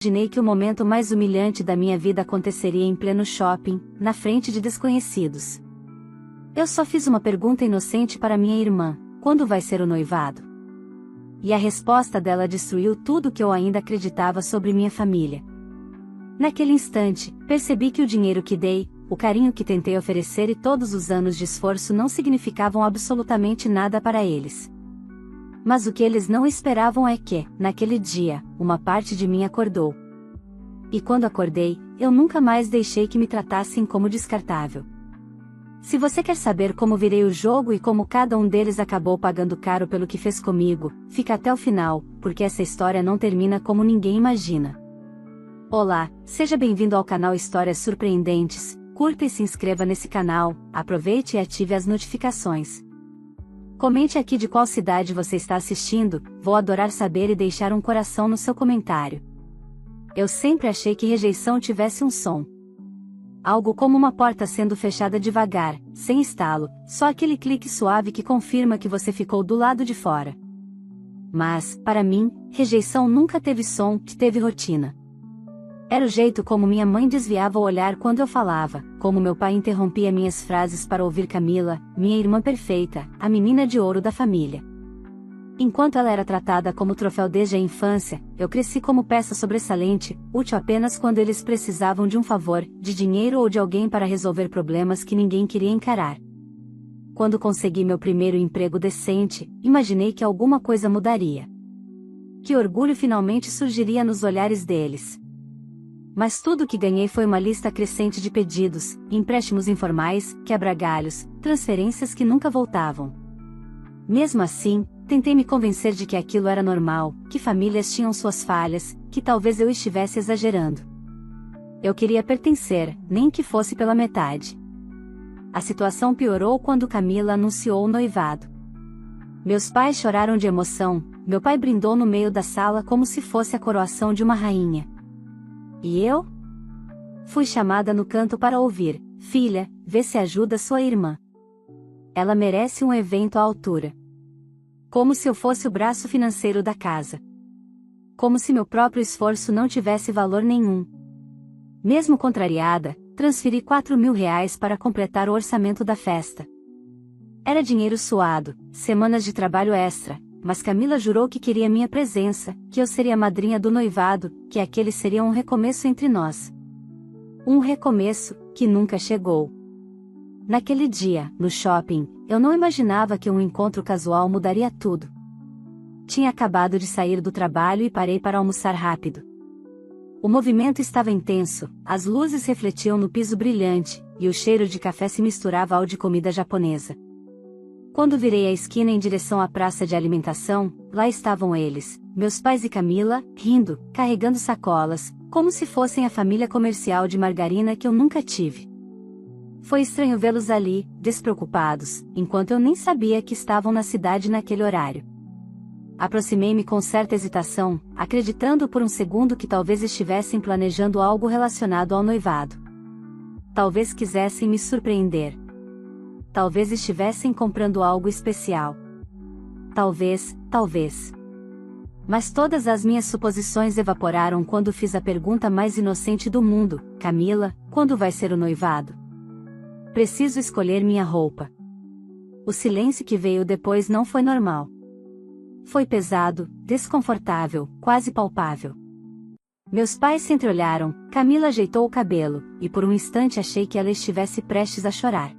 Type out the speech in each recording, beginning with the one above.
Imaginei que o momento mais humilhante da minha vida aconteceria em pleno shopping, na frente de desconhecidos. Eu só fiz uma pergunta inocente para minha irmã: quando vai ser o noivado? E a resposta dela destruiu tudo o que eu ainda acreditava sobre minha família. Naquele instante, percebi que o dinheiro que dei, o carinho que tentei oferecer e todos os anos de esforço não significavam absolutamente nada para eles. Mas o que eles não esperavam é que, naquele dia, uma parte de mim acordou. E quando acordei, eu nunca mais deixei que me tratassem como descartável. Se você quer saber como virei o jogo e como cada um deles acabou pagando caro pelo que fez comigo, fica até o final, porque essa história não termina como ninguém imagina. Olá, seja bem-vindo ao canal Histórias Surpreendentes. Curta e se inscreva nesse canal, aproveite e ative as notificações. Comente aqui de qual cidade você está assistindo, vou adorar saber e deixar um coração no seu comentário. Eu sempre achei que rejeição tivesse um som. Algo como uma porta sendo fechada devagar, sem estalo, só aquele clique suave que confirma que você ficou do lado de fora. Mas, para mim, rejeição nunca teve som, teve rotina. Era o jeito como minha mãe desviava o olhar quando eu falava, como meu pai interrompia minhas frases para ouvir Camila, minha irmã perfeita, a menina de ouro da família. Enquanto ela era tratada como troféu desde a infância, eu cresci como peça sobressalente, útil apenas quando eles precisavam de um favor, de dinheiro ou de alguém para resolver problemas que ninguém queria encarar. Quando consegui meu primeiro emprego decente, imaginei que alguma coisa mudaria. Que orgulho finalmente surgiria nos olhares deles. Mas tudo o que ganhei foi uma lista crescente de pedidos, empréstimos informais, quebra-galhos, transferências que nunca voltavam. Mesmo assim, tentei me convencer de que aquilo era normal, que famílias tinham suas falhas, que talvez eu estivesse exagerando. Eu queria pertencer, nem que fosse pela metade. A situação piorou quando Camila anunciou o noivado. Meus pais choraram de emoção, meu pai brindou no meio da sala como se fosse a coroação de uma rainha. E eu? Fui chamada no canto para ouvir: filha, vê se ajuda sua irmã. Ela merece um evento à altura. Como se eu fosse o braço financeiro da casa. Como se meu próprio esforço não tivesse valor nenhum. Mesmo contrariada, transferi R$ 4.000 para completar o orçamento da festa. Era dinheiro suado, semanas de trabalho extra, mas Camila jurou que queria minha presença, que eu seria a madrinha do noivado, que aquele seria um recomeço entre nós. Um recomeço, que nunca chegou. Naquele dia, no shopping, eu não imaginava que um encontro casual mudaria tudo. Tinha acabado de sair do trabalho e parei para almoçar rápido. O movimento estava intenso, as luzes refletiam no piso brilhante, e o cheiro de café se misturava ao de comida japonesa. Quando virei a esquina em direção à praça de alimentação, lá estavam eles, meus pais e Camila, rindo, carregando sacolas, como se fossem a família comercial de margarina que eu nunca tive. Foi estranho vê-los ali, despreocupados, enquanto eu nem sabia que estavam na cidade naquele horário. Aproximei-me com certa hesitação, acreditando por um segundo que talvez estivessem planejando algo relacionado ao noivado. Talvez quisessem me surpreender. Talvez estivessem comprando algo especial. Talvez. Mas todas as minhas suposições evaporaram quando fiz a pergunta mais inocente do mundo: Camila, quando vai ser o noivado? Preciso escolher minha roupa. O silêncio que veio depois não foi normal. Foi pesado, desconfortável, quase palpável. Meus pais se entreolharam, Camila ajeitou o cabelo, e por um instante achei que ela estivesse prestes a chorar.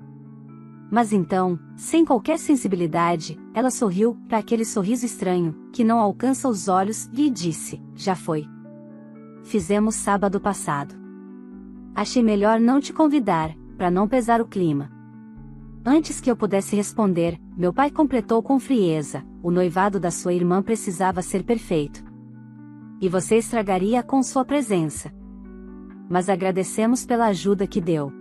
Mas então, sem qualquer sensibilidade, ela sorriu, para aquele sorriso estranho, que não alcança os olhos, e disse: já foi. Fizemos sábado passado. Achei melhor não te convidar, para não pesar o clima. Antes que eu pudesse responder, meu pai completou com frieza: o noivado da sua irmã precisava ser perfeito. E você estragaria com sua presença. Mas agradecemos pela ajuda que deu.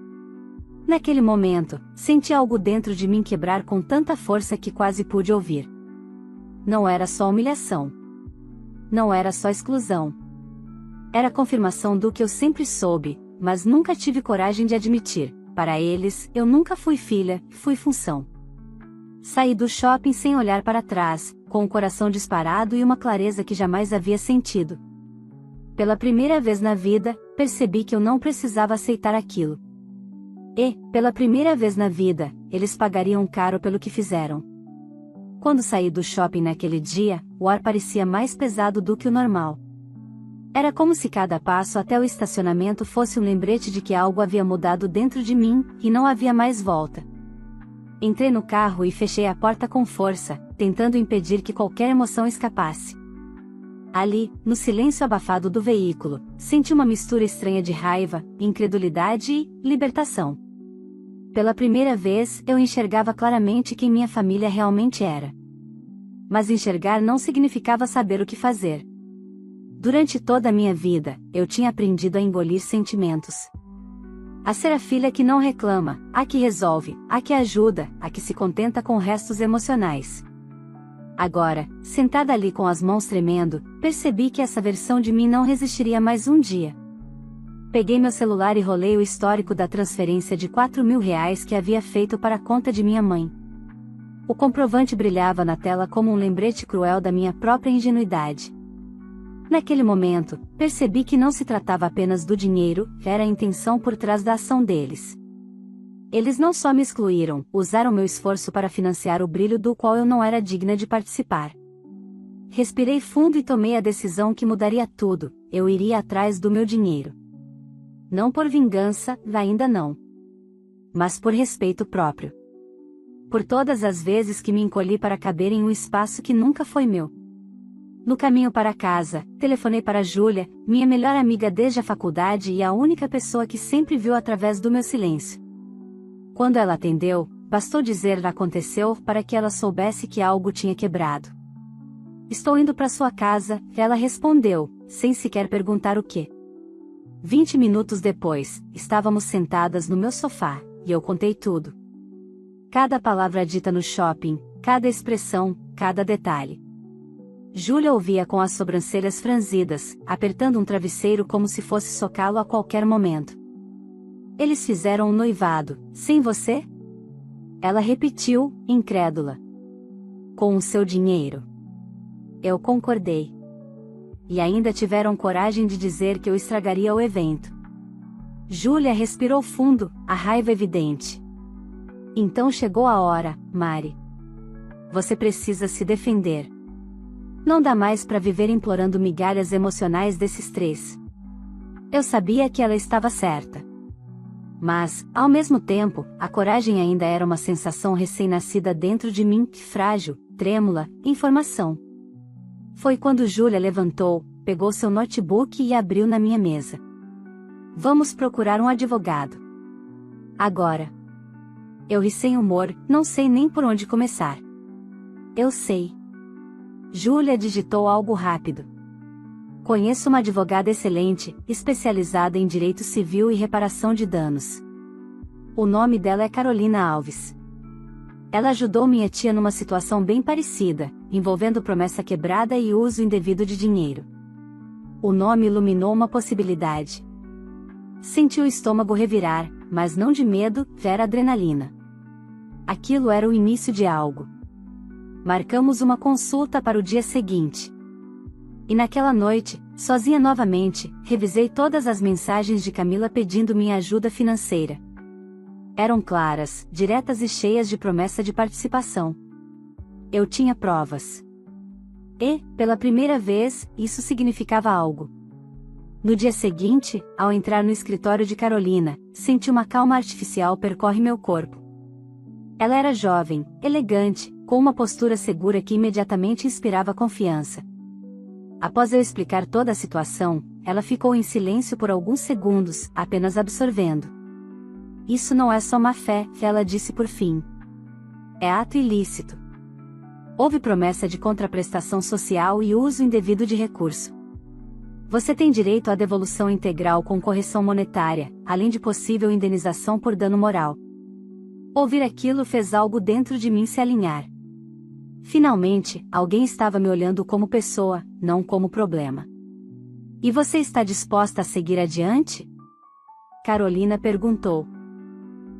Naquele momento, senti algo dentro de mim quebrar com tanta força que quase pude ouvir. Não era só humilhação. Não era só exclusão. Era confirmação do que eu sempre soube, mas nunca tive coragem de admitir: para eles, eu nunca fui filha, fui função. Saí do shopping sem olhar para trás, com o coração disparado e uma clareza que jamais havia sentido. pela primeira vez na vida, percebi que eu não precisava aceitar aquilo. E, pela primeira vez na vida, eles pagariam caro pelo que fizeram. Quando saí do shopping naquele dia, o ar parecia mais pesado do que o normal. Era como se cada passo até o estacionamento fosse um lembrete de que algo havia mudado dentro de mim, e não havia mais volta. Entrei no carro e fechei a porta com força, tentando impedir que qualquer emoção escapasse. Ali, no silêncio abafado do veículo, senti uma mistura estranha de raiva, incredulidade e libertação. Pela primeira vez, eu enxergava claramente quem minha família realmente era. Mas enxergar não significava saber o que fazer. Durante toda a minha vida, eu tinha aprendido a engolir sentimentos. A ser a filha que não reclama, a que resolve, a que ajuda, a que se contenta com restos emocionais. Agora, sentada ali com as mãos tremendo, percebi que essa versão de mim não resistiria mais um dia. Peguei meu celular e rolei o histórico da transferência de R$ 4.000 que havia feito para a conta de minha mãe. O comprovante brilhava na tela como um lembrete cruel da minha própria ingenuidade. Naquele momento, percebi que não se tratava apenas do dinheiro, era a intenção por trás da ação deles. Eles não só me excluíram, usaram meu esforço para financiar o brilho do qual eu não era digna de participar. Respirei fundo e tomei a decisão que mudaria tudo, eu iria atrás do meu dinheiro. Não por vingança, ainda não. Mas por respeito próprio. Por todas as vezes que me encolhi para caber em um espaço que nunca foi meu. No caminho para casa, telefonei para Júlia, minha melhor amiga desde a faculdade e a única pessoa que sempre viu através do meu silêncio. Quando ela atendeu, bastou dizer aconteceu para que ela soubesse que algo tinha quebrado. Estou indo para sua casa, ela respondeu, sem sequer perguntar o quê. 20 minutos depois, estávamos sentadas no meu sofá, e eu contei tudo. Cada palavra dita no shopping, cada expressão, cada detalhe. Júlia ouvia com as sobrancelhas franzidas, apertando um travesseiro como se fosse socá-lo a qualquer momento. Eles fizeram um noivado, sem você? Ela repetiu, incrédula. Com o seu dinheiro. Eu concordei. E ainda tiveram coragem de dizer que eu estragaria o evento. Júlia respirou fundo, a raiva evidente. Então chegou a hora, Mari. Você precisa se defender. Não dá mais para viver implorando migalhas emocionais desses três. Eu sabia que ela estava certa. Mas, ao mesmo tempo, a coragem ainda era uma sensação recém-nascida dentro de mim, frágil, trêmula, informação. Foi quando Júlia levantou, pegou seu notebook e abriu na minha mesa. Vamos procurar um advogado. Agora. Eu ri sem humor, não sei nem por onde começar. Eu sei. Júlia digitou algo rápido. Conheço uma advogada excelente, especializada em direito civil e reparação de danos. O nome dela é Carolina Alves. Ela ajudou minha tia numa situação bem parecida, envolvendo promessa quebrada e uso indevido de dinheiro. O nome iluminou uma possibilidade. Senti o estômago revirar, mas não de medo, era adrenalina. Aquilo era o início de algo. Marcamos uma consulta para o dia seguinte. E naquela noite, sozinha novamente, revisei todas as mensagens de Camila pedindo minha ajuda financeira. Eram claras, diretas e cheias de promessa de participação. Eu tinha provas. E, pela primeira vez, isso significava algo. No dia seguinte, ao entrar no escritório de Carolina, senti uma calma artificial percorrer meu corpo. Ela era jovem, elegante, com uma postura segura que imediatamente inspirava confiança. Após eu explicar toda a situação, ela ficou em silêncio por alguns segundos, apenas absorvendo. Isso não é só má fé, ela disse por fim. É ato ilícito. Houve promessa de contraprestação social e uso indevido de recurso. Você tem direito à devolução integral com correção monetária, além de possível indenização por dano moral. Ouvir aquilo fez algo dentro de mim se alinhar. Finalmente, alguém estava me olhando como pessoa, não como problema. E você está disposta a seguir adiante? Carolina perguntou.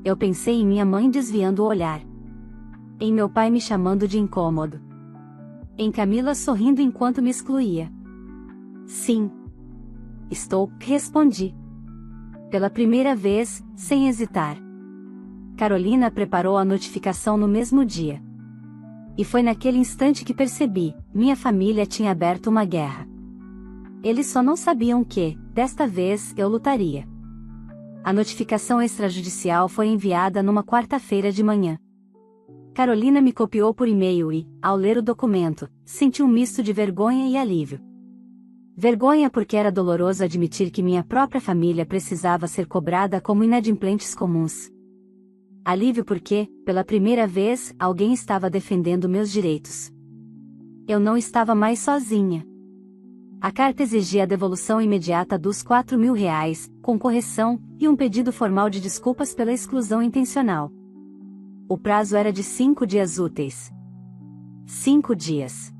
Eu pensei em minha mãe desviando o olhar. Em meu pai me chamando de incômodo. Em Camila sorrindo enquanto me excluía. Sim. estou, respondi. Pela primeira vez, sem hesitar. Carolina preparou a notificação no mesmo dia. E foi naquele instante que percebi, minha família tinha aberto uma guerra. Eles só não sabiam que, desta vez, eu lutaria. A notificação extrajudicial foi enviada numa quarta-feira de manhã. Carolina me copiou por e-mail e, ao ler o documento, senti um misto de vergonha e alívio. Vergonha porque era doloroso admitir que minha própria família precisava ser cobrada como inadimplentes comuns. Alívio porque, pela primeira vez, alguém estava defendendo meus direitos. Eu não estava mais sozinha. A carta exigia a devolução imediata dos R$ 4.000, com correção, e um pedido formal de desculpas pela exclusão intencional. O prazo era de 5 dias úteis. 5 dias.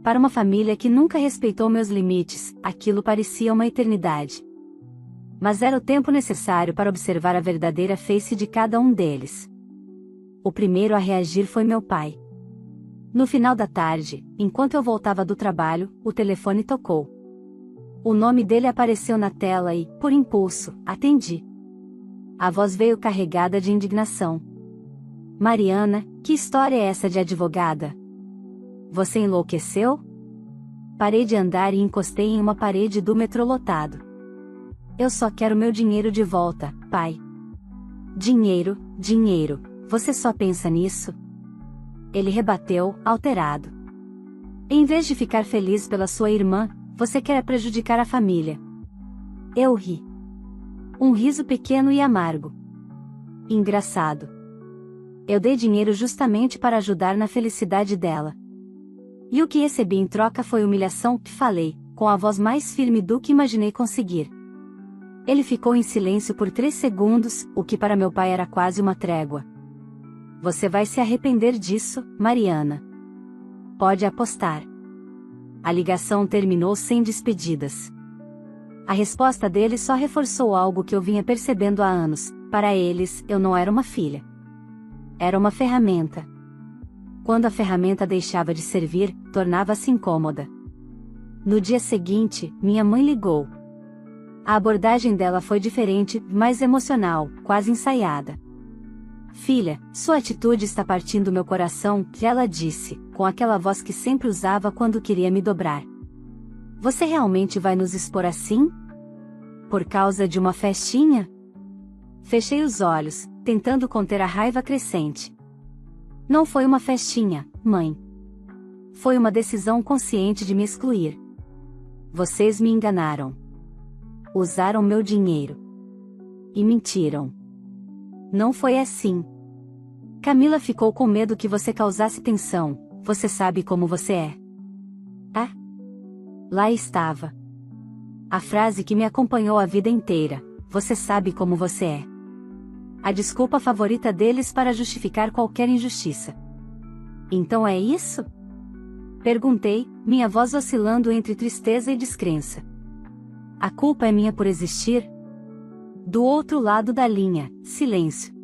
Para uma família que nunca respeitou meus limites, aquilo parecia uma eternidade. Mas era o tempo necessário para observar a verdadeira face de cada um deles. O primeiro a reagir foi meu pai. No final da tarde, enquanto eu voltava do trabalho, o telefone tocou. O nome dele apareceu na tela e, por impulso, atendi. A voz veio carregada de indignação. Mariana, que história é essa de advogada? Você enlouqueceu? Parei de andar e encostei em uma parede do metrô lotado. Eu só quero meu dinheiro de volta, pai. Dinheiro, dinheiro, você só pensa nisso? Ele rebateu, alterado. Em vez de ficar feliz pela sua irmã, você quer prejudicar a família. Eu ri. Um riso pequeno e amargo. Engraçado. Eu dei dinheiro justamente para ajudar na felicidade dela. E o que recebi em troca foi humilhação, falei, com a voz mais firme do que imaginei conseguir. Ele ficou em silêncio por 3 segundos, o que para meu pai era quase uma trégua. Você vai se arrepender disso, Mariana. Pode apostar. A ligação terminou sem despedidas. A resposta dele só reforçou algo que eu vinha percebendo há anos: para eles, eu não era uma filha. Era uma ferramenta. Quando a ferramenta deixava de servir, tornava-se incômoda. No dia seguinte, minha mãe ligou. A abordagem dela foi diferente, mais emocional, quase ensaiada. Filha, sua atitude está partindo meu coração, ela disse, com aquela voz que sempre usava quando queria me dobrar. Você realmente vai nos expor assim? Por causa de uma festinha? Fechei os olhos, tentando conter a raiva crescente. Não foi uma festinha, mãe. Foi uma decisão consciente de me excluir. Vocês me enganaram. Usaram meu dinheiro. E mentiram. Não foi assim. Camila ficou com medo que você causasse tensão, você sabe como você é. Ah? Lá estava. A frase que me acompanhou a vida inteira, você sabe como você é. A desculpa favorita deles para justificar qualquer injustiça. Então é isso? Perguntei, minha voz oscilando entre tristeza e descrença. A culpa é minha por existir? Do outro lado da linha, silêncio.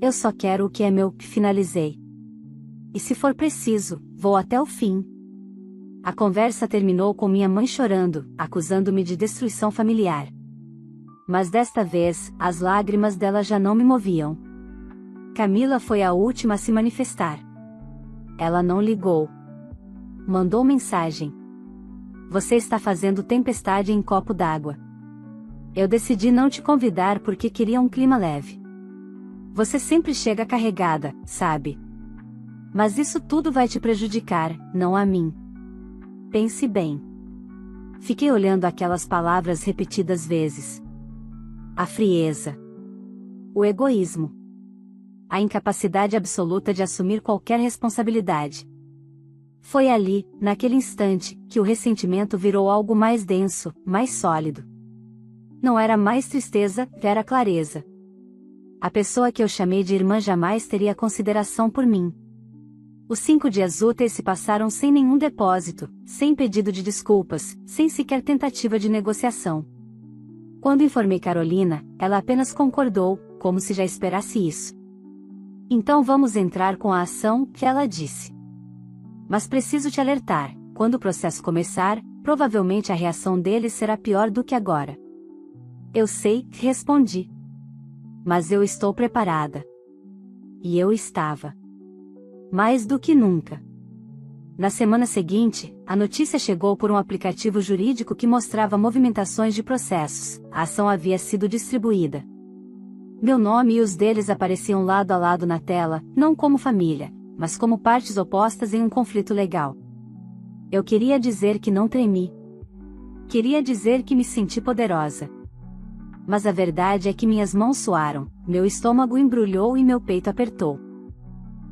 Eu só quero o que é meu, finalizei. E se for preciso, vou até o fim. A conversa terminou com minha mãe chorando, acusando-me de destruição familiar. Mas desta vez, as lágrimas dela já não me moviam. Camila foi a última a se manifestar. Ela não ligou. Mandou mensagem. Você está fazendo tempestade em copo d'água. Eu decidi não te convidar porque queria um clima leve. Você sempre chega carregada, sabe? Mas isso tudo vai te prejudicar, não a mim. Pense bem. Fiquei olhando aquelas palavras repetidas vezes. A frieza. O egoísmo. A incapacidade absoluta de assumir qualquer responsabilidade. Foi ali, naquele instante, que o ressentimento virou algo mais denso, mais sólido. Não era mais tristeza, era clareza. A pessoa que eu chamei de irmã jamais teria consideração por mim. Os 5 dias úteis se passaram sem nenhum depósito, sem pedido de desculpas, sem sequer tentativa de negociação. Quando informei Carolina, ela apenas concordou, como se já esperasse isso. Então vamos entrar com a ação, que ela disse. Mas preciso te alertar, quando o processo começar, provavelmente a reação deles será pior do que agora. Eu sei, respondi. Mas eu estou preparada. E eu estava. Mais do que nunca. Na semana seguinte, a notícia chegou por um aplicativo jurídico que mostrava movimentações de processos. A ação havia sido distribuída. Meu nome e os deles apareciam lado a lado na tela, não como família, mas como partes opostas em um conflito legal. Eu queria dizer que não tremi. Queria dizer que me senti poderosa. Mas a verdade é que minhas mãos suaram, meu estômago embrulhou e meu peito apertou.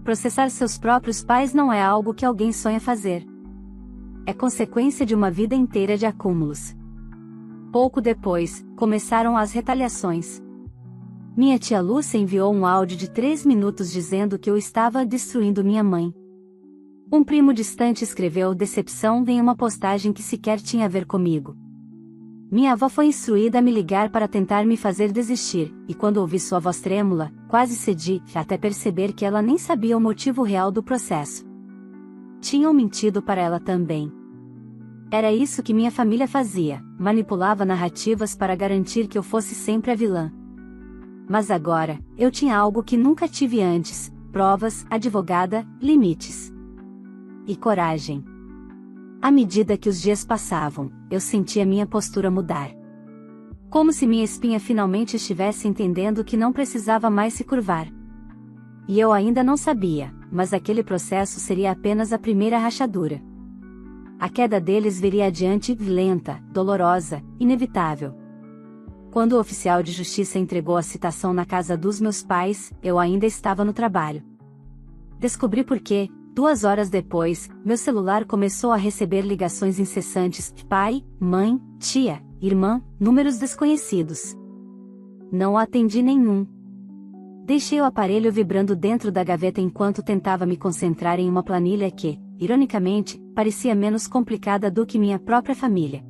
Processar seus próprios pais não é algo que alguém sonha fazer. É consequência de uma vida inteira de acúmulos. Pouco depois, começaram as retaliações. Minha tia Lúcia enviou um áudio de 3 minutos dizendo que eu estava destruindo minha mãe. Um primo distante escreveu decepção em uma postagem que sequer tinha a ver comigo. Minha avó foi instruída a me ligar para tentar me fazer desistir, e quando ouvi sua voz trêmula, quase cedi, até perceber que ela nem sabia o motivo real do processo. Tinham mentido para ela também. Era isso que minha família fazia, manipulava narrativas para garantir que eu fosse sempre a vilã. Mas agora, eu tinha algo que nunca tive antes: provas, advogada, limites. E coragem. À medida que os dias passavam, eu sentia minha postura mudar. Como se minha espinha finalmente estivesse entendendo que não precisava mais se curvar. E eu ainda não sabia, mas aquele processo seria apenas a primeira rachadura. A queda deles viria adiante, lenta, dolorosa, inevitável. Quando o oficial de justiça entregou a citação na casa dos meus pais, eu ainda estava no trabalho. Descobri por quê. 2 horas depois, meu celular começou a receber ligações incessantes: pai, mãe, tia, irmã, números desconhecidos. Não atendi nenhum. Deixei o aparelho vibrando dentro da gaveta enquanto tentava me concentrar em uma planilha que, ironicamente, parecia menos complicada do que minha própria família.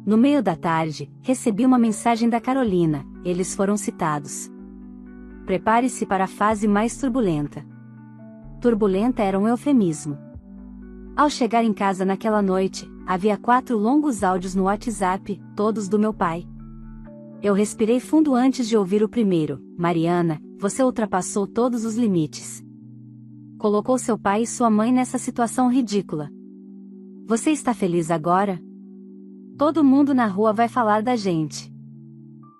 No meio da tarde, recebi uma mensagem da Carolina: eles foram citados. Prepare-se para a fase mais turbulenta. Turbulenta era um eufemismo. Ao chegar em casa naquela noite, havia 4 longos áudios no WhatsApp, todos do meu pai. Eu respirei fundo antes de ouvir o primeiro: Mariana, você ultrapassou todos os limites. Colocou seu pai e sua mãe nessa situação ridícula. Você está feliz agora? Todo mundo na rua vai falar da gente.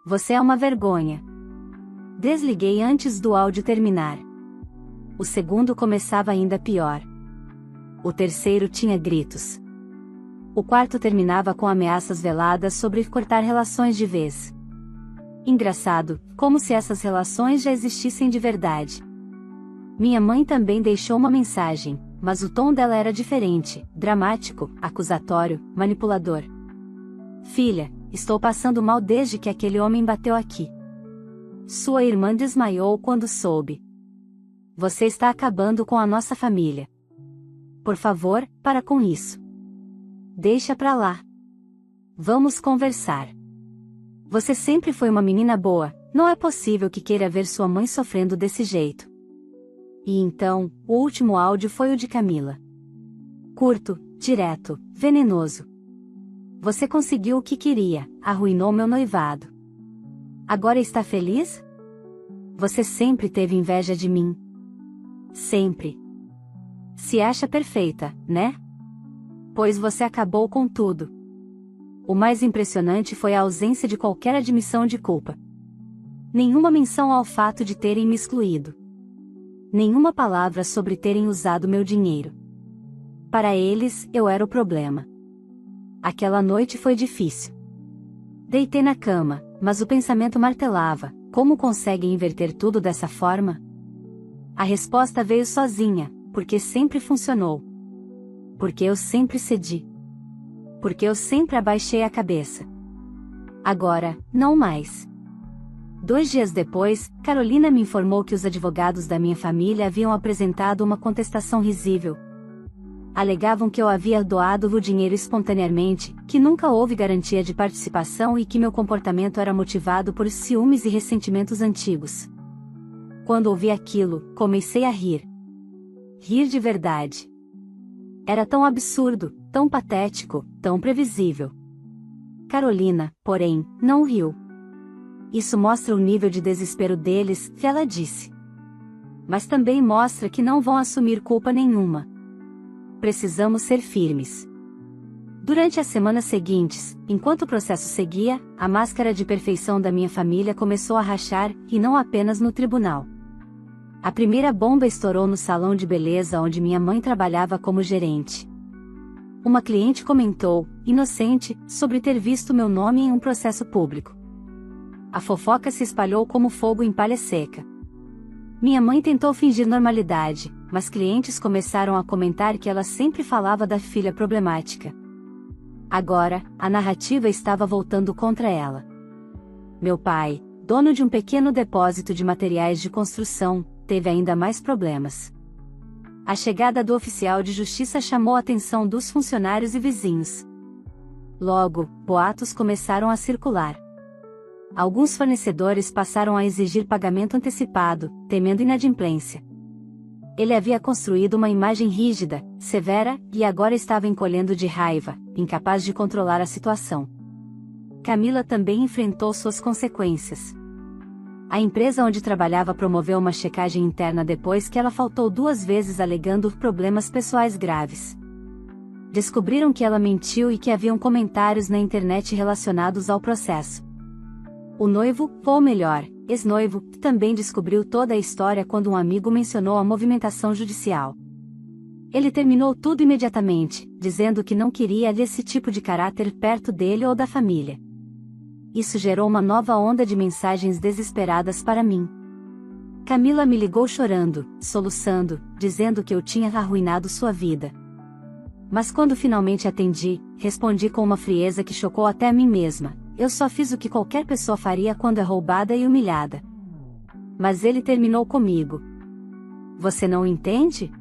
Você é uma vergonha. Desliguei antes do áudio terminar. O segundo começava ainda pior. O terceiro tinha gritos. O quarto terminava com ameaças veladas sobre cortar relações de vez. Engraçado, como se essas relações já existissem de verdade. Minha mãe também deixou uma mensagem, mas o tom dela era diferente, dramático, acusatório, manipulador. Filha, estou passando mal desde que aquele homem bateu aqui. Sua irmã desmaiou quando soube. Você está acabando com a nossa família. Por favor, para com isso. Deixa pra lá. Vamos conversar. Você sempre foi uma menina boa, não é possível que queira ver sua mãe sofrendo desse jeito. E então, o último áudio foi o de Camila. Curto, direto, venenoso. Você conseguiu o que queria, arruinou meu noivado. Agora está feliz? Você sempre teve inveja de mim. Sempre. Se acha perfeita, né? Pois você acabou com tudo. O mais impressionante foi a ausência de qualquer admissão de culpa. Nenhuma menção ao fato de terem me excluído. Nenhuma palavra sobre terem usado meu dinheiro. Para eles, eu era o problema. Aquela noite foi difícil. Deitei na cama, mas o pensamento martelava: como conseguem inverter tudo dessa forma? A resposta veio sozinha: porque sempre funcionou. Porque eu sempre cedi. Porque eu sempre abaixei a cabeça. Agora, não mais. 2 dias depois, Carolina me informou que os advogados da minha família haviam apresentado uma contestação risível. Alegavam que eu havia doado o dinheiro espontaneamente, que nunca houve garantia de participação e que meu comportamento era motivado por ciúmes e ressentimentos antigos. Quando ouvi aquilo, comecei a rir. Rir de verdade. Era tão absurdo, tão patético, tão previsível. Carolina, porém, não riu. Isso mostra o nível de desespero deles, ela disse. Mas também mostra que não vão assumir culpa nenhuma. Precisamos ser firmes. Durante as semanas seguintes, enquanto o processo seguia, a máscara de perfeição da minha família começou a rachar, e não apenas no tribunal. A primeira bomba estourou no salão de beleza onde minha mãe trabalhava como gerente. Uma cliente comentou, inocente, sobre ter visto meu nome em um processo público. A fofoca se espalhou como fogo em palha seca. Minha mãe tentou fingir normalidade, mas clientes começaram a comentar que ela sempre falava da filha problemática. Agora, a narrativa estava voltando contra ela. Meu pai, dono de um pequeno depósito de materiais de construção, teve ainda mais problemas. A chegada do oficial de justiça chamou a atenção dos funcionários e vizinhos. Logo, boatos começaram a circular. Alguns fornecedores passaram a exigir pagamento antecipado, temendo inadimplência. Ele havia construído uma imagem rígida, severa, e agora estava encolhendo de raiva, incapaz de controlar a situação. Camila também enfrentou suas consequências. A empresa onde trabalhava promoveu uma checagem interna depois que ela faltou 2 vezes alegando problemas pessoais graves. Descobriram que ela mentiu e que haviam comentários na internet relacionados ao processo. O noivo, ou melhor, ex-noivo, também descobriu toda a história quando um amigo mencionou a movimentação judicial. Ele terminou tudo imediatamente, dizendo que não queria esse tipo de caráter perto dele ou da família. Isso gerou uma nova onda de mensagens desesperadas para mim. Camila me ligou chorando, soluçando, dizendo que eu tinha arruinado sua vida. Mas quando finalmente atendi, respondi com uma frieza que chocou até a mim mesma: eu só fiz o que qualquer pessoa faria quando é roubada e humilhada. Mas ele terminou comigo. Você não entende?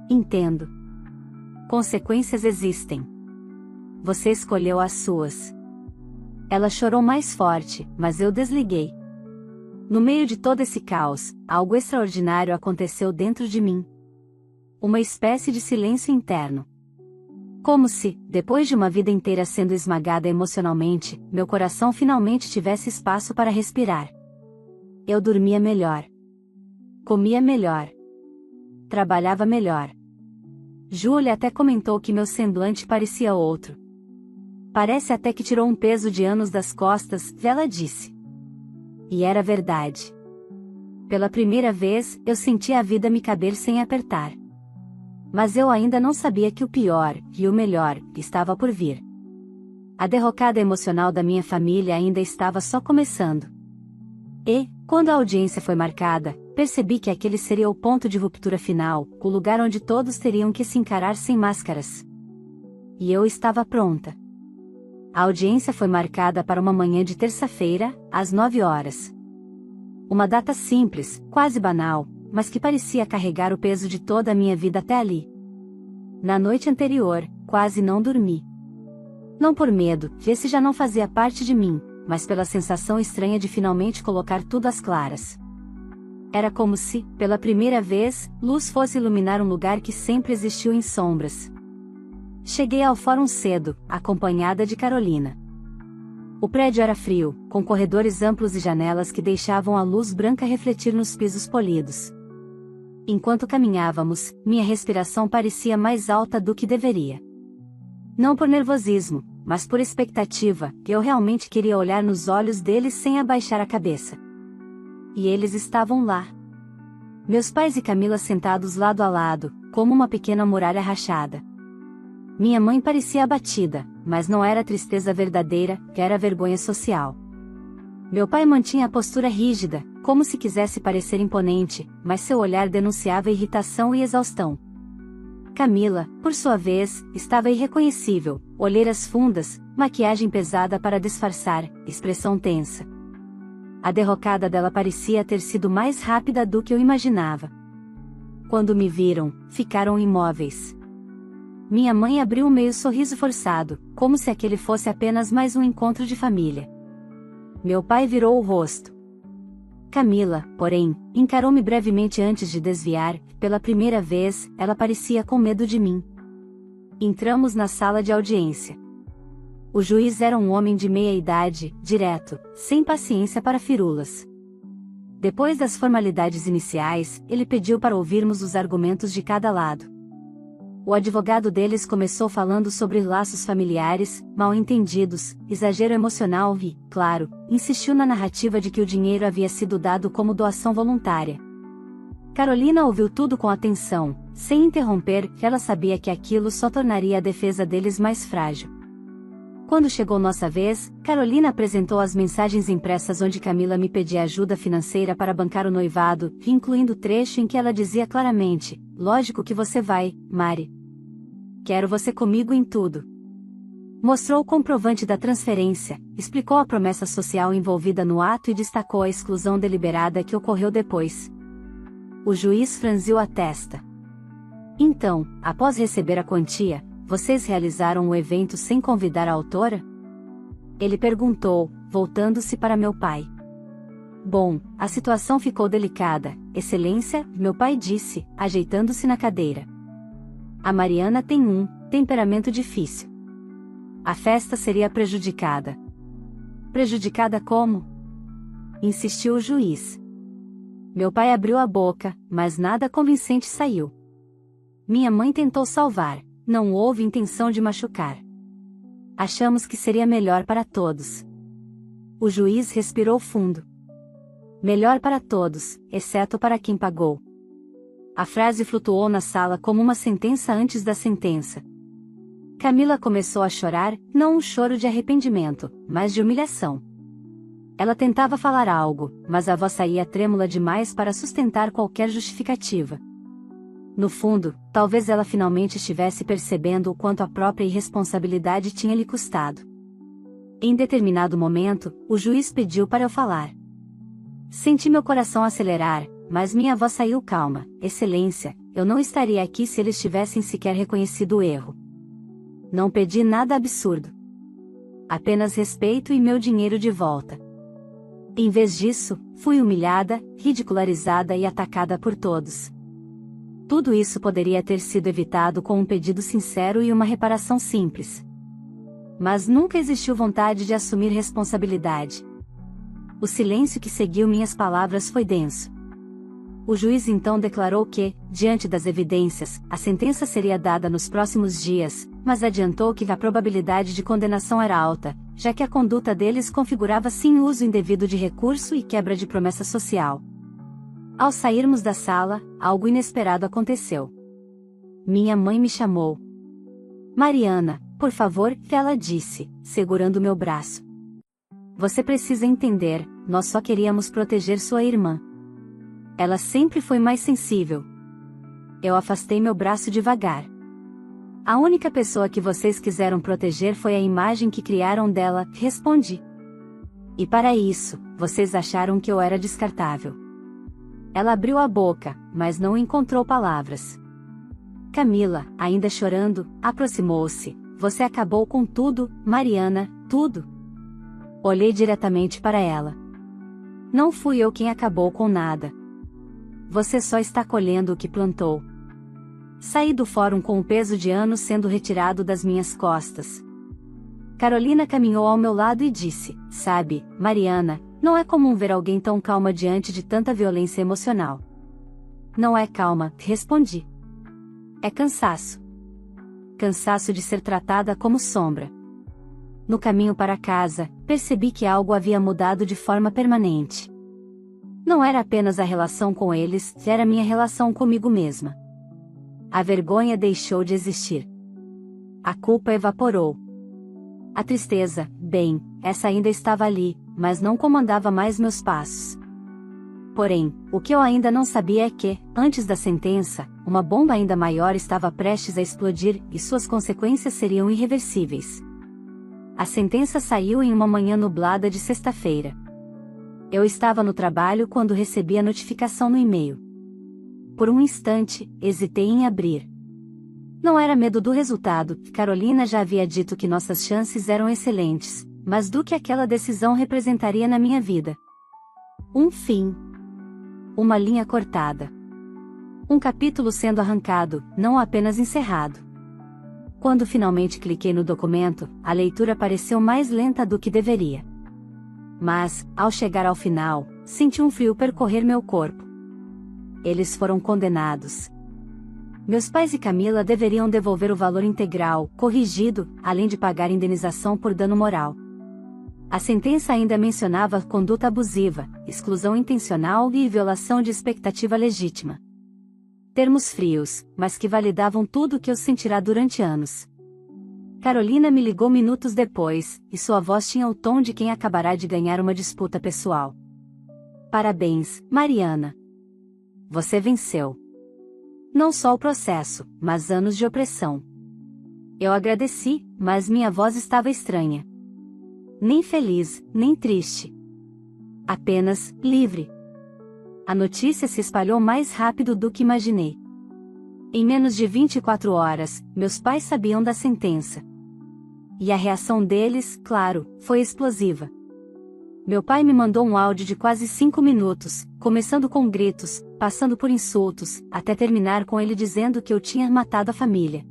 Entendo. Consequências existem. Você escolheu as suas. Ela chorou mais forte, mas eu desliguei. No meio de todo esse caos, algo extraordinário aconteceu dentro de mim. Uma espécie de silêncio interno. Como se, depois de uma vida inteira sendo esmagada emocionalmente, meu coração finalmente tivesse espaço para respirar. Eu dormia melhor. Comia melhor. Trabalhava melhor. Júlia até comentou que meu semblante parecia outro. Parece até que tirou um peso de anos das costas, ela disse. E era verdade. Pela primeira vez, eu senti a vida me caber sem apertar. Mas eu ainda não sabia que o pior, e o melhor, estava por vir. A derrocada emocional da minha família ainda estava só começando. E, quando a audiência foi marcada, percebi que aquele seria o ponto de ruptura final, o lugar onde todos teriam que se encarar sem máscaras. E eu estava pronta. A audiência foi marcada para uma manhã de terça-feira, às 9 horas. Uma data simples, quase banal, mas que parecia carregar o peso de toda a minha vida até ali. Na noite anterior, quase não dormi. Não por medo, esse já não fazia parte de mim, mas pela sensação estranha de finalmente colocar tudo às claras. Era como se, pela primeira vez, luz fosse iluminar um lugar que sempre existiu em sombras. Cheguei ao fórum cedo, acompanhada de Carolina. O prédio era frio, com corredores amplos e janelas que deixavam a luz branca refletir nos pisos polidos. Enquanto caminhávamos, minha respiração parecia mais alta do que deveria. Não por nervosismo, mas por expectativa, eu realmente queria olhar nos olhos deles sem abaixar a cabeça. E eles estavam lá. Meus pais e Camila sentados lado a lado, como uma pequena muralha rachada. Minha mãe parecia abatida, mas não era tristeza verdadeira, era vergonha social. Meu pai mantinha a postura rígida, como se quisesse parecer imponente, mas seu olhar denunciava irritação e exaustão. Camila, por sua vez, estava irreconhecível, olheiras fundas, maquiagem pesada para disfarçar, expressão tensa. A derrocada dela parecia ter sido mais rápida do que eu imaginava. Quando me viram, ficaram imóveis. Minha mãe abriu um meio sorriso forçado, como se aquele fosse apenas mais um encontro de família. Meu pai virou o rosto. Camila, porém, encarou-me brevemente antes de desviar. Pela primeira vez, ela parecia com medo de mim. Entramos na sala de audiência. O juiz era um homem de meia idade, direto, sem paciência para firulas. Depois das formalidades iniciais, ele pediu para ouvirmos os argumentos de cada lado. O advogado deles começou falando sobre laços familiares, mal-entendidos, exagero emocional e, claro, insistiu na narrativa de que o dinheiro havia sido dado como doação voluntária. Carolina ouviu tudo com atenção, sem interromper, ela sabia que aquilo só tornaria a defesa deles mais frágil. Quando chegou nossa vez, Carolina apresentou as mensagens impressas onde Camila me pedia ajuda financeira para bancar o noivado, incluindo o trecho em que ela dizia claramente: "Lógico que você vai, Mari. Quero você comigo em tudo." Mostrou o comprovante da transferência, explicou a promessa social envolvida no ato e destacou a exclusão deliberada que ocorreu depois. O juiz franziu a testa. "Então, após receber a quantia, vocês realizaram o evento sem convidar a autora?" Ele perguntou, voltando-se para meu pai. "Bom, a situação ficou delicada, Excelência", meu pai disse, ajeitando-se na cadeira. "A Mariana tem um temperamento difícil. A festa seria prejudicada." "Prejudicada como?" insistiu o juiz. Meu pai abriu a boca, mas nada convincente saiu. "Minha mãe tentou salvar. Não houve intenção de machucar. Achamos que seria melhor para todos." O juiz respirou fundo. "Melhor para todos, exceto para quem pagou." A frase flutuou na sala como uma sentença antes da sentença. Camila começou a chorar, não um choro de arrependimento, mas de humilhação. Ela tentava falar algo, mas a voz saía trêmula demais para sustentar qualquer justificativa. No fundo, talvez ela finalmente estivesse percebendo o quanto a própria irresponsabilidade tinha lhe custado. Em determinado momento, o juiz pediu para eu falar. Senti meu coração acelerar, mas minha voz saiu calma: "Excelência, eu não estaria aqui se eles tivessem sequer reconhecido o erro. Não pedi nada absurdo. Apenas respeito e meu dinheiro de volta." Em vez disso, fui humilhada, ridicularizada e atacada por todos. Tudo isso poderia ter sido evitado com um pedido sincero e uma reparação simples. Mas nunca existiu vontade de assumir responsabilidade. O silêncio que seguiu minhas palavras foi denso. O juiz então declarou que, diante das evidências, a sentença seria dada nos próximos dias, mas adiantou que a probabilidade de condenação era alta, já que a conduta deles configurava sim uso indevido de recurso e quebra de promessa social. Ao sairmos da sala, algo inesperado aconteceu. Minha mãe me chamou. "Mariana, por favor", ela disse, segurando meu braço. "Você precisa entender, nós só queríamos proteger sua irmã. Ela sempre foi mais sensível." Eu afastei meu braço devagar. "A única pessoa que vocês quiseram proteger foi a imagem que criaram dela", respondi. "E para isso, vocês acharam que eu era descartável." Ela abriu a boca, mas não encontrou palavras. Camila, ainda chorando, aproximou-se. "Você acabou com tudo, Mariana, tudo." Olhei diretamente para ela. "Não fui eu quem acabou com nada. Você só está colhendo o que plantou." Saí do fórum com o peso de anos sendo retirado das minhas costas. Carolina caminhou ao meu lado e disse: "Sabe, Mariana, não é comum ver alguém tão calma diante de tanta violência emocional." "Não é calma", respondi. "É cansaço. Cansaço de ser tratada como sombra." No caminho para casa, percebi que algo havia mudado de forma permanente. Não era apenas a relação com eles, era minha relação comigo mesma. A vergonha deixou de existir. A culpa evaporou. A tristeza, bem, essa ainda estava ali, mas não comandava mais meus passos. Porém, o que eu ainda não sabia é que, antes da sentença, uma bomba ainda maior estava prestes a explodir, e suas consequências seriam irreversíveis. A sentença saiu em uma manhã nublada de sexta-feira. Eu estava no trabalho quando recebi a notificação no e-mail. Por um instante, hesitei em abrir. Não era medo do resultado, Carolina já havia dito que nossas chances eram excelentes, mas do que aquela decisão representaria na minha vida. Um fim. Uma linha cortada. Um capítulo sendo arrancado, não apenas encerrado. Quando finalmente cliquei no documento, a leitura pareceu mais lenta do que deveria. Mas, ao chegar ao final, senti um frio percorrer meu corpo. Eles foram condenados. Meus pais e Camila deveriam devolver o valor integral, corrigido, além de pagar indenização por dano moral. A sentença ainda mencionava conduta abusiva, exclusão intencional e violação de expectativa legítima. Termos frios, mas que validavam tudo o que eu sentirá durante anos. Carolina me ligou minutos depois, e sua voz tinha o tom de quem acabará de ganhar uma disputa pessoal. Parabéns, Mariana. Você venceu. Não só o processo, mas anos de opressão. Eu agradeci, mas minha voz estava estranha. Nem feliz, nem triste. Apenas, livre. A notícia se espalhou mais rápido do que imaginei. Em menos de 24 horas, meus pais sabiam da sentença. E a reação deles, claro, foi explosiva. Meu pai me mandou um áudio de quase 5 minutos, começando com gritos, passando por insultos, até terminar com ele dizendo que eu tinha matado a família.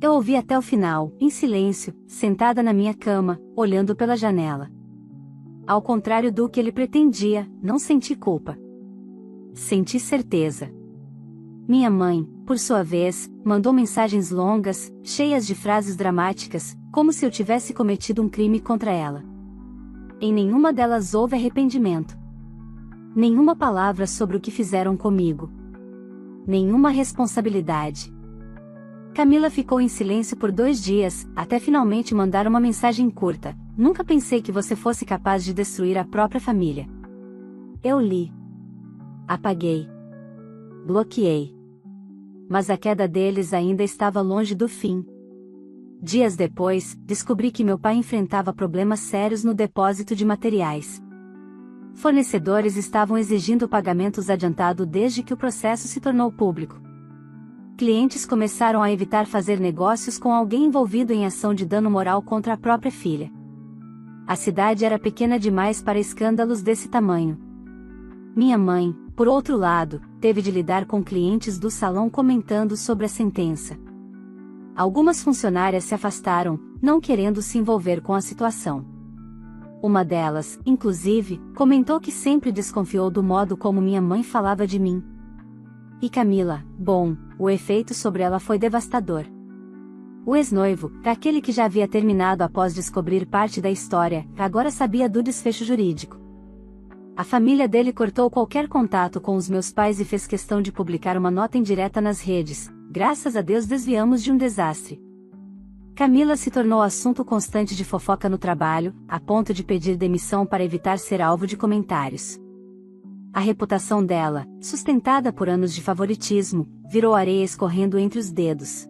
Eu ouvi até o final, em silêncio, sentada na minha cama, olhando pela janela. Ao contrário do que ele pretendia, não senti culpa. Senti certeza. Minha mãe, por sua vez, mandou mensagens longas, cheias de frases dramáticas, como se eu tivesse cometido um crime contra ela. Em nenhuma delas houve arrependimento. Nenhuma palavra sobre o que fizeram comigo. Nenhuma responsabilidade. Camila ficou em silêncio por 2 dias, até finalmente mandar uma mensagem curta. Nunca pensei que você fosse capaz de destruir a própria família. Eu li. Apaguei. Bloqueei. Mas a queda deles ainda estava longe do fim. Dias depois, descobri que meu pai enfrentava problemas sérios no depósito de materiais. Fornecedores estavam exigindo pagamentos adiantados desde que o processo se tornou público. Clientes começaram a evitar fazer negócios com alguém envolvido em ação de dano moral contra a própria filha. A cidade era pequena demais para escândalos desse tamanho. Minha mãe, por outro lado, teve de lidar com clientes do salão comentando sobre a sentença. Algumas funcionárias se afastaram, não querendo se envolver com a situação. Uma delas, inclusive, comentou que sempre desconfiou do modo como minha mãe falava de mim. E Camila, bom, o efeito sobre ela foi devastador. O ex-noivo, aquele que já havia terminado após descobrir parte da história, agora sabia do desfecho jurídico. A família dele cortou qualquer contato com os meus pais e fez questão de publicar uma nota indireta nas redes. Graças a Deus desviamos de um desastre. Camila se tornou assunto constante de fofoca no trabalho, a ponto de pedir demissão para evitar ser alvo de comentários. A reputação dela, sustentada por anos de favoritismo, virou areia escorrendo entre os dedos.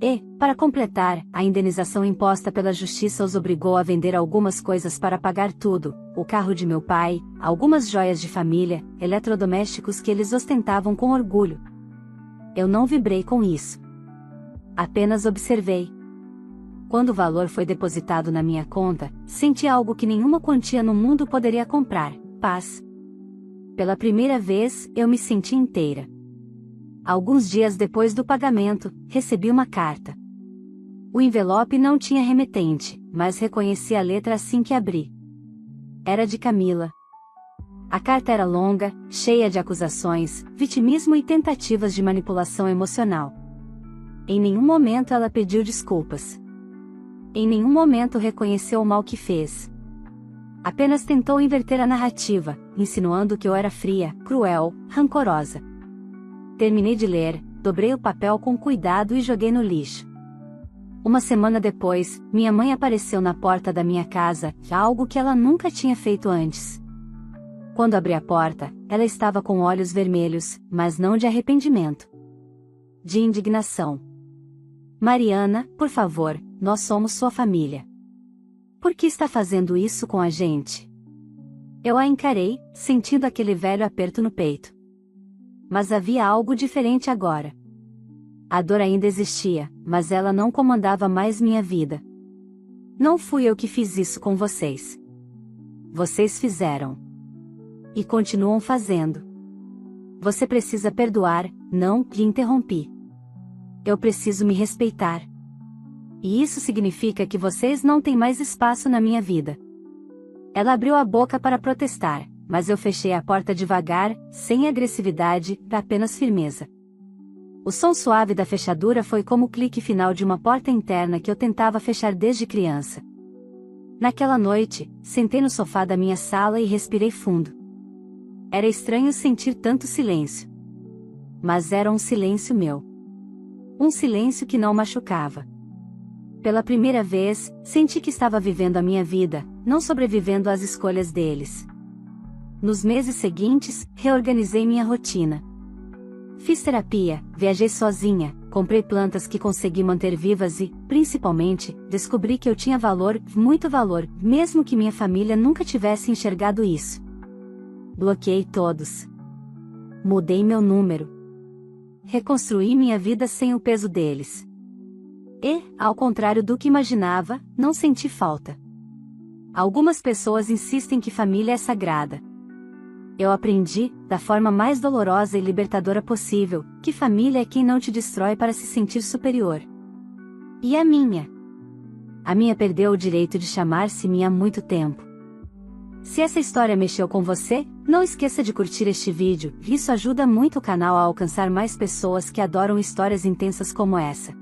E, para completar, a indenização imposta pela justiça os obrigou a vender algumas coisas para pagar tudo: o carro de meu pai, algumas joias de família, eletrodomésticos que eles ostentavam com orgulho. Eu não vibrei com isso. Apenas observei. Quando o valor foi depositado na minha conta, senti algo que nenhuma quantia no mundo poderia comprar: paz. Pela primeira vez, eu me senti inteira. Alguns dias depois do pagamento, recebi uma carta. O envelope não tinha remetente, mas reconheci a letra assim que abri. Era de Camila. A carta era longa, cheia de acusações, vitimismo e tentativas de manipulação emocional. Em nenhum momento ela pediu desculpas. Em nenhum momento reconheceu o mal que fez. Apenas tentou inverter a narrativa, insinuando que eu era fria, cruel, rancorosa. Terminei de ler, dobrei o papel com cuidado e joguei no lixo. Uma semana depois, minha mãe apareceu na porta da minha casa, algo que ela nunca tinha feito antes. Quando abri a porta, ela estava com olhos vermelhos, mas não de arrependimento. De indignação. Mariana, por favor, nós somos sua família. Por que está fazendo isso com a gente? Eu a encarei, sentindo aquele velho aperto no peito. Mas havia algo diferente agora. A dor ainda existia, mas ela não comandava mais minha vida. Não fui eu que fiz isso com vocês. Vocês fizeram. E continuam fazendo. Você precisa perdoar, não, lhe interrompi. Eu preciso me respeitar. E isso significa que vocês não têm mais espaço na minha vida. Ela abriu a boca para protestar, mas eu fechei a porta devagar, sem agressividade, apenas firmeza. O som suave da fechadura foi como o clique final de uma porta interna que eu tentava fechar desde criança. Naquela noite, sentei no sofá da minha sala e respirei fundo. Era estranho sentir tanto silêncio. Mas era um silêncio meu. Um silêncio que não machucava. Pela primeira vez, senti que estava vivendo a minha vida, não sobrevivendo às escolhas deles. Nos meses seguintes, reorganizei minha rotina. Fiz terapia, viajei sozinha, comprei plantas que consegui manter vivas e, principalmente, descobri que eu tinha valor, muito valor, mesmo que minha família nunca tivesse enxergado isso. Bloqueei todos. Mudei meu número. Reconstruí minha vida sem o peso deles. E, ao contrário do que imaginava, não senti falta. Algumas pessoas insistem que família é sagrada. Eu aprendi, da forma mais dolorosa e libertadora possível, que família é quem não te destrói para se sentir superior. E a minha? A minha perdeu o direito de chamar-se minha há muito tempo. Se essa história mexeu com você, não esqueça de curtir este vídeo, isso ajuda muito o canal a alcançar mais pessoas que adoram histórias intensas como essa.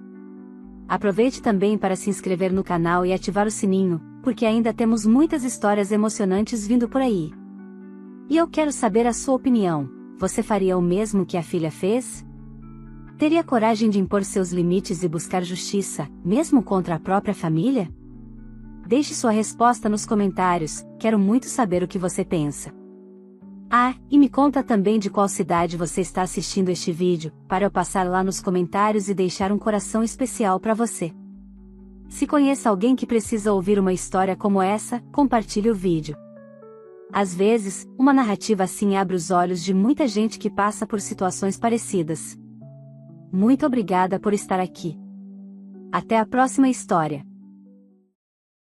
Aproveite também para se inscrever no canal e ativar o sininho, porque ainda temos muitas histórias emocionantes vindo por aí. E eu quero saber a sua opinião, você faria o mesmo que a filha fez? Teria coragem de impor seus limites e buscar justiça, mesmo contra a própria família? Deixe sua resposta nos comentários, quero muito saber o que você pensa. Ah, e me conta também de qual cidade você está assistindo este vídeo, para eu passar lá nos comentários e deixar um coração especial para você. Se conhece alguém que precisa ouvir uma história como essa, compartilhe o vídeo. Às vezes, uma narrativa assim abre os olhos de muita gente que passa por situações parecidas. Muito obrigada por estar aqui. Até a próxima história.